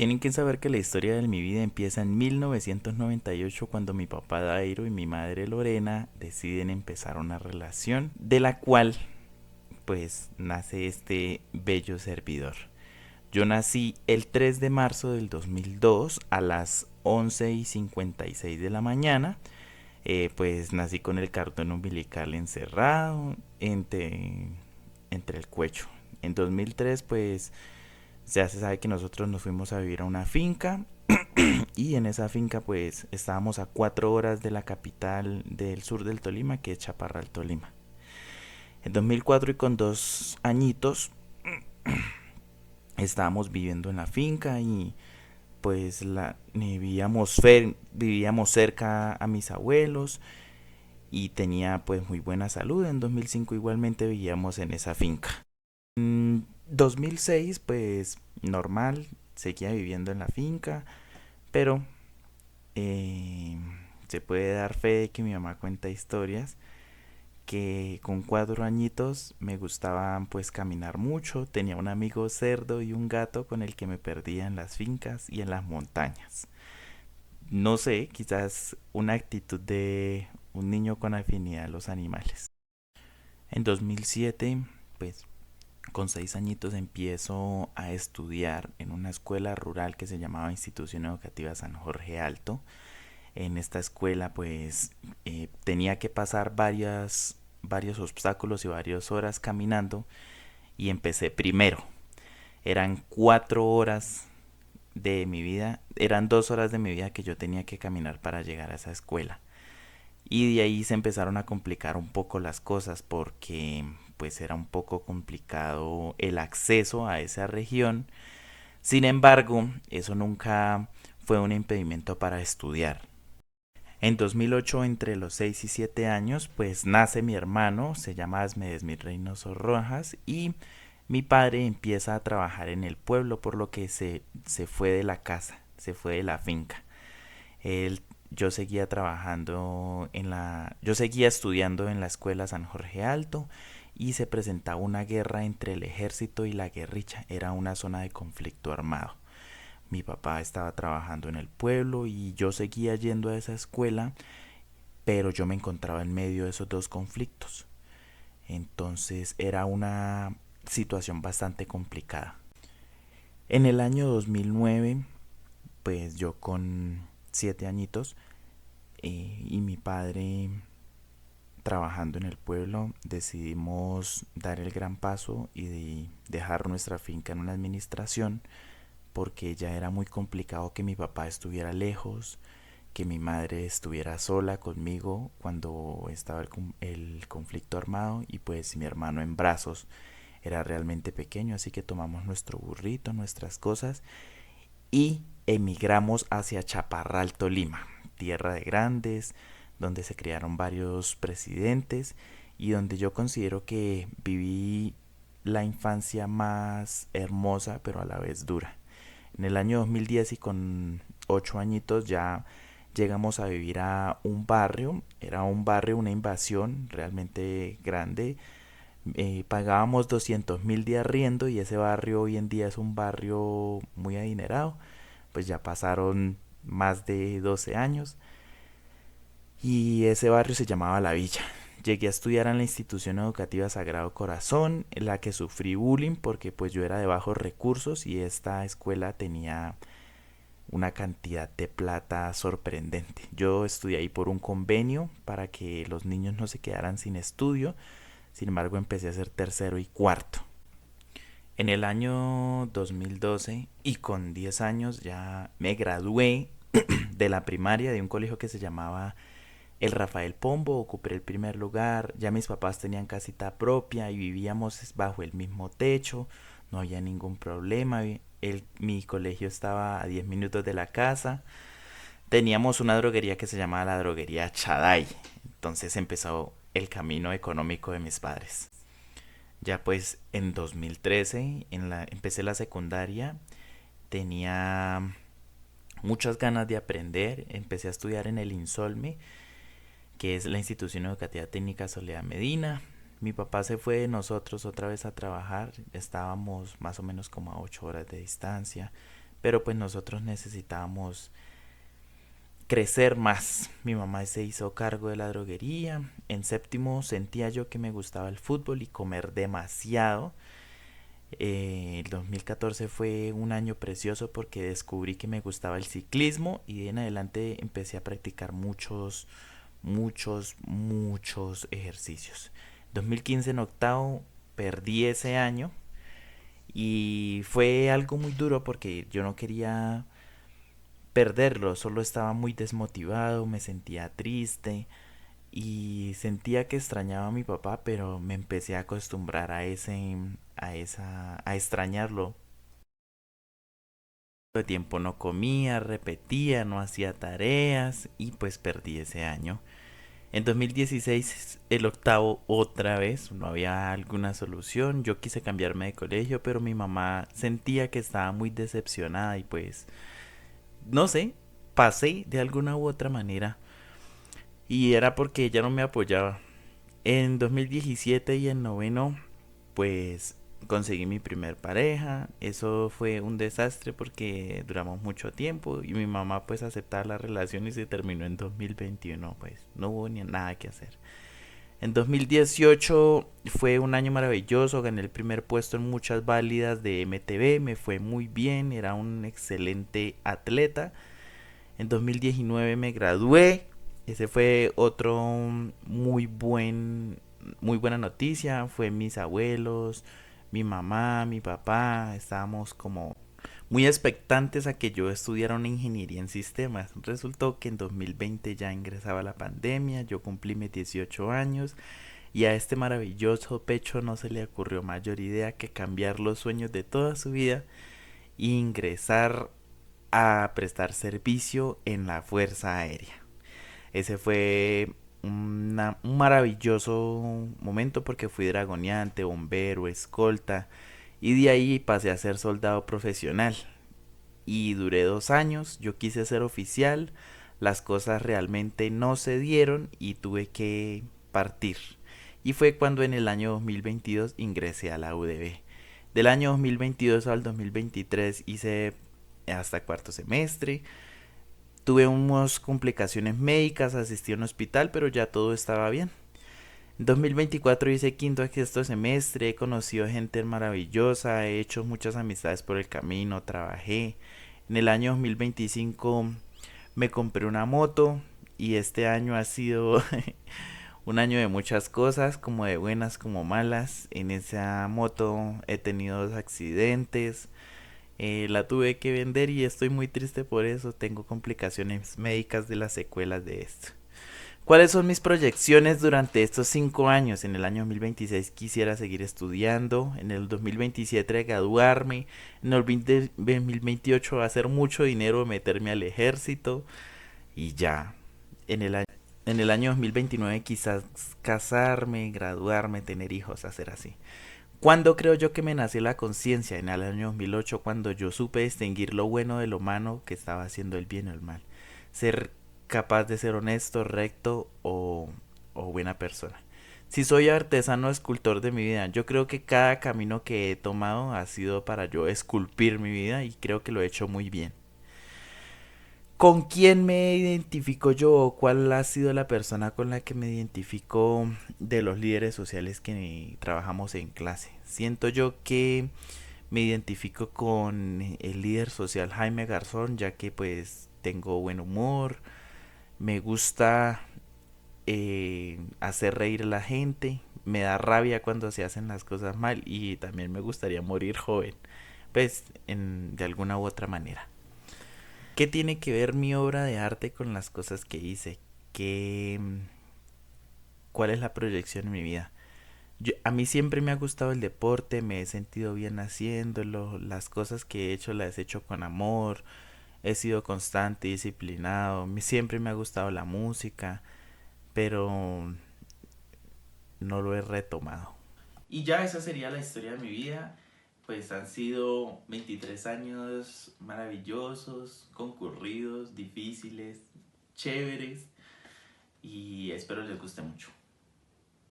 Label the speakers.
Speaker 1: Tienen que saber que la historia de mi vida empieza en 1998 cuando mi papá Dairo y mi madre Lorena deciden empezar una relación de la cual pues nace este bello servidor. Yo nací el 3 de marzo del 2002 a las 11:56 de la mañana. Pues nací con el cartón umbilical encerrado entre el cuello. En 2003 pues ya se sabe que nosotros nos fuimos a vivir a una finca y en esa finca pues estábamos a 4 horas de la capital del sur del Tolima, que es Chaparral, Tolima. En 2004 y con 2 añitos estábamos viviendo en la finca y pues vivíamos cerca a mis abuelos y tenía pues muy buena salud. En 2005 igualmente vivíamos en esa finca. En 2006 pues normal, seguía viviendo en la finca, pero eh, se puede dar fe de que mi mamá cuenta historias que con 4 añitos me gustaba pues caminar mucho, tenía un amigo cerdo y un gato con el que me perdía en las fincas y en las montañas. No sé, quizás una actitud de un niño con afinidad a los animales. En 2007, pues con 6 añitos empiezo a estudiar en una escuela rural que se llamaba Institución Educativa San Jorge Alto. En esta escuela pues tenía que pasar varios obstáculos y varias horas caminando y empecé primero. Eran 4 horas de mi vida, eran 2 horas de mi vida que yo tenía que caminar para llegar a esa escuela. Y de ahí se empezaron a complicar un poco las cosas porque pues era un poco complicado el acceso a esa región. Sin embargo, eso nunca fue un impedimento para estudiar. En 2008, entre los 6 y 7 años, pues nace mi hermano, se llama Asmedesmir Reynoso Rojas, y mi padre empieza a trabajar en el pueblo, por lo que se fue de la casa, se fue de la finca. Él, yo seguía estudiando en la escuela San Jorge Alto y se presentaba una guerra entre el ejército y la guerrilla, era una zona de conflicto armado. Mi papá estaba trabajando en el pueblo y yo seguía yendo a esa escuela, pero yo me encontraba en medio de esos dos conflictos. Entonces era una situación bastante complicada. En el año 2009, pues yo con 7 añitos y mi padre trabajando en el pueblo, decidimos dar el gran paso y dejar nuestra finca en una administración porque ya era muy complicado que mi papá estuviera lejos, que mi madre estuviera sola conmigo cuando estaba el conflicto armado y pues mi hermano en brazos era realmente pequeño, así que tomamos nuestro burrito, nuestras cosas y emigramos hacia Chaparral, Tolima, tierra de grandes, donde se crearon varios presidentes y donde yo considero que viví la infancia más hermosa pero a la vez dura. En el año 2010 y con 8 añitos ya llegamos a vivir a un barrio, era un barrio, una invasión realmente grande. Pagábamos 200.000 de arriendo y ese barrio hoy en día es un barrio muy adinerado. Pues ya pasaron más de 12 años y ese barrio se llamaba La Villa. Llegué a estudiar en la institución educativa Sagrado Corazón, en la que sufrí bullying porque pues yo era de bajos recursos y esta escuela tenía una cantidad de plata sorprendente. Yo estudié ahí por un convenio para que los niños no se quedaran sin estudio. Sin embargo, empecé a hacer tercero y cuarto. En el año 2012 y con 10 años ya me gradué de la primaria de un colegio que se llamaba el Rafael Pombo, ocupé el primer lugar, ya mis papás tenían casita propia y vivíamos bajo el mismo techo, no había ningún problema, mi colegio estaba a 10 minutos de la casa, teníamos una droguería que se llamaba la droguería Chaday, entonces empezó el camino económico de mis padres. Ya pues en 2013 empecé la secundaria, tenía muchas ganas de aprender, empecé a estudiar en el Insolme, que es la institución educativa técnica Soledad Medina. Mi papá se fue de nosotros otra vez a trabajar, estábamos más o menos como a 8 horas de distancia. pero pues nosotros necesitábamos crecer más. Mi mamá se hizo cargo de la droguería. En séptimo sentía yo que me gustaba el fútbol y comer demasiado. El 2014 fue un año precioso porque descubrí que me gustaba el ciclismo y de en adelante empecé a practicar muchos ejercicios. 2015 en octavo perdí ese año y fue algo muy duro porque yo no quería perderlo, solo estaba muy desmotivado, me sentía triste y sentía que extrañaba a mi papá, pero me empecé a acostumbrar a extrañarlo. De tiempo no comía, repetía, no hacía tareas y pues perdí ese año. En 2016, el octavo otra vez, no había alguna solución. Yo quise cambiarme de colegio, pero mi mamá sentía que estaba muy decepcionada y pues, no sé, pasé de alguna u otra manera. Y era porque ella no me apoyaba. En 2017 y en noveno, pues conseguí mi primer pareja. Eso fue un desastre porque duramos mucho tiempo y mi mamá pues aceptaba la relación y se terminó en 2021. Pues no hubo ni nada que hacer. En 2018 fue un año maravilloso, gané el primer puesto en muchas válidas de MTV, me fue muy bien, era un excelente atleta. En 2019 me gradué, ese fue otro muy buena noticia, fue mis abuelos, mi mamá, mi papá, estábamos como muy expectantes a que yo estudiara una ingeniería en sistemas. Resultó que en 2020 ya ingresaba la pandemia, yo cumplí mis 18 años y a este maravilloso pecho no se le ocurrió mayor idea que cambiar los sueños de toda su vida e ingresar a prestar servicio en la Fuerza Aérea. Ese fue un maravilloso momento porque fui dragoneante, bombero, escolta y de ahí pasé a ser soldado profesional. Y duré 2 años, yo quise ser oficial, las cosas realmente no se dieron y tuve que partir. Y fue cuando en el año 2022 ingresé a la UDB. Del año 2022 al 2023 hice hasta cuarto semestre. Tuve unas complicaciones médicas, asistí a un hospital, pero ya todo estaba bien. En 2024 hice quinto a sexto semestre, he conocido gente maravillosa, he hecho muchas amistades por el camino, trabajé. En el año 2025 me compré una moto y este año ha sido un año de muchas cosas, como de buenas como malas. En esa moto he tenido 2 accidentes, la tuve que vender y estoy muy triste por eso. Tengo complicaciones médicas de las secuelas de esto. ¿Cuáles son mis proyecciones durante estos 5 años? En el año 2026 quisiera seguir estudiando, en el 2027 graduarme, en el 2028 hacer mucho dinero, meterme al ejército y ya. En el, en el año 2029 quizás casarme, graduarme, tener hijos, hacer así. ¿Cuándo creo yo que me nació la conciencia? En el año 2008, cuando yo supe distinguir lo bueno de lo malo, que estaba haciendo el bien o el mal. Ser capaz de ser honesto, recto o buena persona. Si soy artesano escultor de mi vida, yo creo que cada camino que he tomado ha sido para yo esculpir mi vida y creo que lo he hecho muy bien. ¿Con quién me identifico yo? ¿Cuál ha sido la persona con la que me identifico de los líderes sociales que trabajamos en clase? Siento yo que me identifico con el líder social Jaime Garzón, ya que pues tengo buen humor, me gusta hacer reír a la gente, me da rabia cuando se hacen las cosas mal y también me gustaría morir joven, pues de alguna u otra manera. ¿Qué tiene que ver mi obra de arte con las cosas que hice? ¿Qué, ¿Cuál es la proyección en mi vida? A mí siempre me ha gustado el deporte, me he sentido bien haciéndolo, las cosas que he hecho las he hecho con amor, he sido constante, disciplinado, siempre me ha gustado la música, pero no lo he retomado. Y ya esa sería la historia de mi vida. Pues han sido 23 años maravillosos, concurridos, difíciles, chéveres y espero les guste mucho.